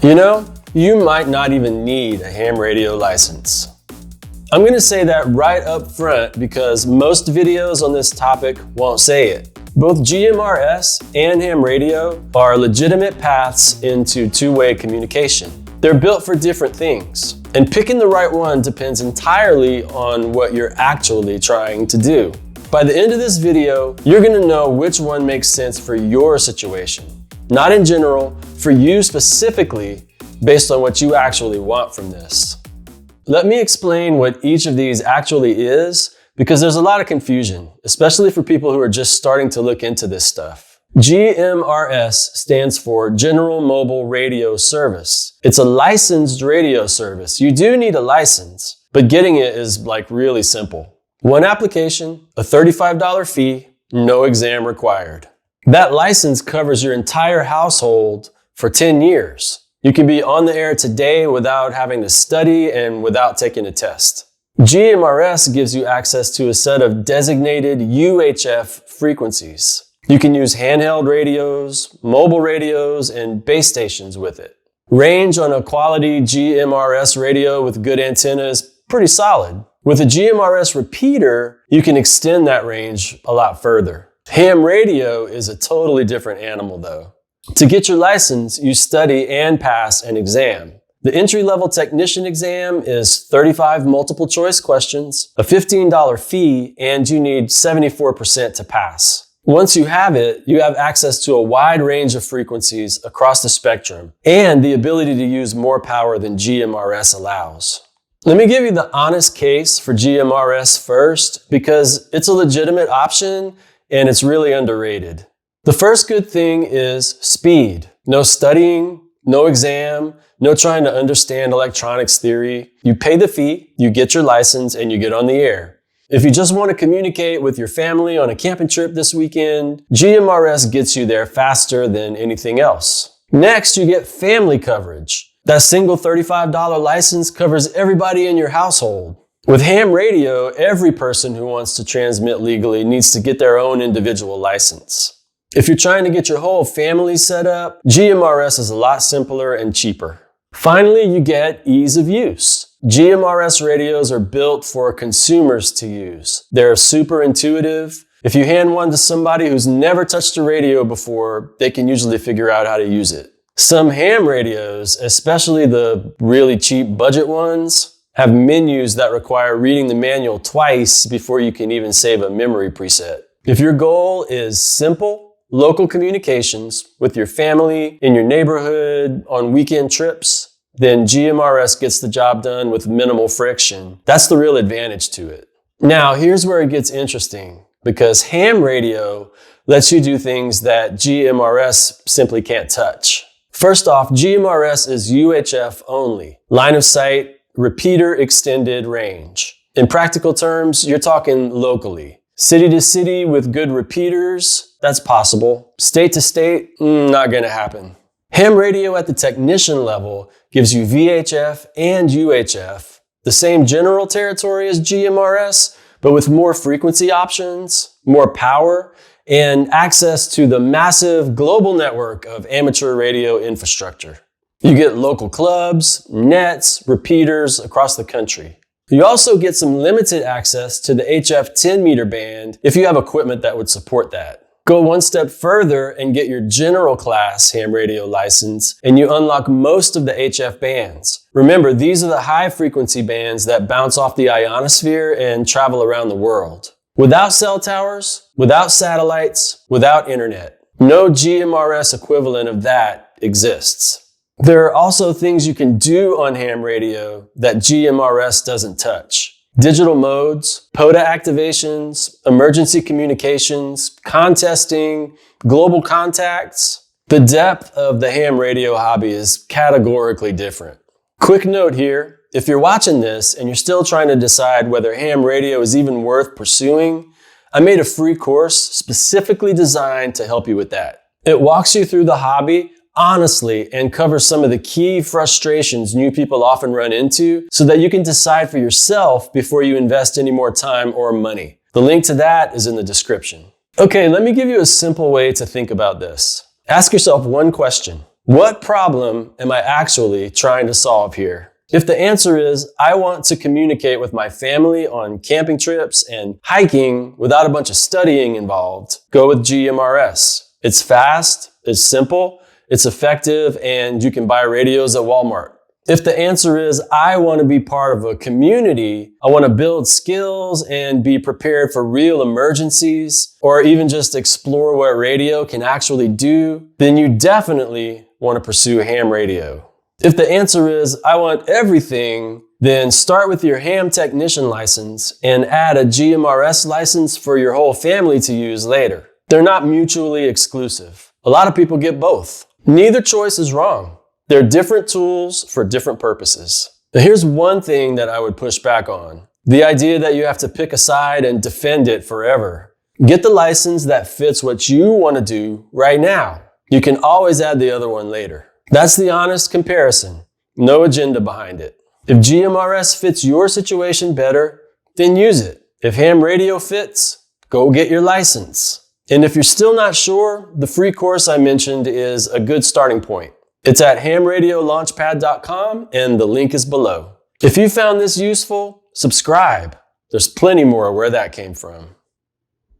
You know, you might not even need a ham radio license. I'm gonna say that right up front because most videos on this topic won't say it. Both GMRS and ham radio are legitimate paths into two-way communication. They're built for different things, and picking the right one depends entirely on what you're actually trying to do. By the end of this video, you're gonna know which one makes sense for your situation. Not in general, for you specifically, based on what you actually want from this. Let me explain what each of these actually is, because there's a lot of confusion, especially for people who are just starting to look into this stuff. GMRS stands for General Mobile Radio Service. It's a licensed radio service. You do need a license, but getting it is really simple. One application, a $35 fee, no exam required. That license covers your entire household for 10 years. You can be on the air today without having to study and without taking a test. GMRS gives you access to a set of designated UHF frequencies. You can use handheld radios, mobile radios, and base stations with it. Range on a quality GMRS radio with good antenna is pretty solid. With a GMRS repeater, you can extend that range a lot further. Ham radio is a totally different animal though. To get your license, you study and pass an exam. The entry-level technician exam is 35 multiple choice questions, a $15 fee, and you need 74% to pass. Once you have it, you have access to a wide range of frequencies across the spectrum and the ability to use more power than GMRS allows. Let me give you the honest case for GMRS first because it's a legitimate option and it's really underrated. The first good thing is speed. No studying, no exam, no trying to understand electronics theory. You pay the fee, you get your license, and you get on the air. If you just want to communicate with your family on a camping trip this weekend, GMRS gets you there faster than anything else. Next, you get family coverage. That single $35 license covers everybody in your household. With ham radio, every person who wants to transmit legally needs to get their own individual license. If you're trying to get your whole family set up, GMRS is a lot simpler and cheaper. Finally, you get ease of use. GMRS radios are built for consumers to use. They're super intuitive. If you hand one to somebody who's never touched a radio before, they can usually figure out how to use it. Some ham radios, especially the really cheap budget ones, have menus that require reading the manual twice before you can even save a memory preset. If your goal is simple, local communications with your family, in your neighborhood, on weekend trips, then GMRS gets the job done with minimal friction. That's the real advantage to it. Now, here's where it gets interesting, because ham radio lets you do things that GMRS simply can't touch. First off, GMRS is UHF only, line of sight, repeater extended range. In practical terms, you're talking locally. City to city with good repeaters, that's possible. State to state, not gonna happen. Ham radio at the technician level gives you VHF and UHF, the same general territory as GMRS, but with more frequency options, more power, and access to the massive global network of amateur radio infrastructure. You get local clubs, nets, repeaters across the country. You also get some limited access to the HF 10 meter band if you have equipment that would support that. Go one step further and get your general class ham radio license, and you unlock most of the HF bands. Remember, these are the high frequency bands that bounce off the ionosphere and travel around the world. Without cell towers, without satellites, without internet. No GMRS equivalent of that exists. There are also things you can do on ham radio that GMRS doesn't touch. Digital modes, POTA activations, emergency communications, contesting, global contacts. The depth of the ham radio hobby is categorically different. Quick note here, if you're watching this and you're still trying to decide whether ham radio is even worth pursuing, I made a free course specifically designed to help you with that. It walks you through the hobby honestly and covers some of the key frustrations new people often run into so that you can decide for yourself before you invest any more time or money. The link to that is in the description. Okay, let me give you a simple way to think about this. Ask yourself one question. What problem am I actually trying to solve here? If the answer is, I want to communicate with my family on camping trips and hiking without a bunch of studying involved, go with GMRS. It's fast, it's simple, it's effective, and you can buy radios at Walmart. If the answer is, I want to be part of a community, I want to build skills and be prepared for real emergencies, or even just explore what radio can actually do, then you definitely want to pursue ham radio. If the answer is, I want everything, then start with your ham technician license and add a GMRS license for your whole family to use later. They're not mutually exclusive. A lot of people get both. Neither choice is wrong. They're different tools for different purposes. Now, here's one thing that I would push back on. The idea that you have to pick a side and defend it forever. Get the license that fits what you want to do right now. You can always add the other one later. That's the honest comparison. No agenda behind it. If GMRS fits your situation better, then use it. If ham radio fits, go get your license. And if you're still not sure, the free course I mentioned is a good starting point. It's at hamradiolaunchpad.com and the link is below. If you found this useful, subscribe. There's plenty more where that came from.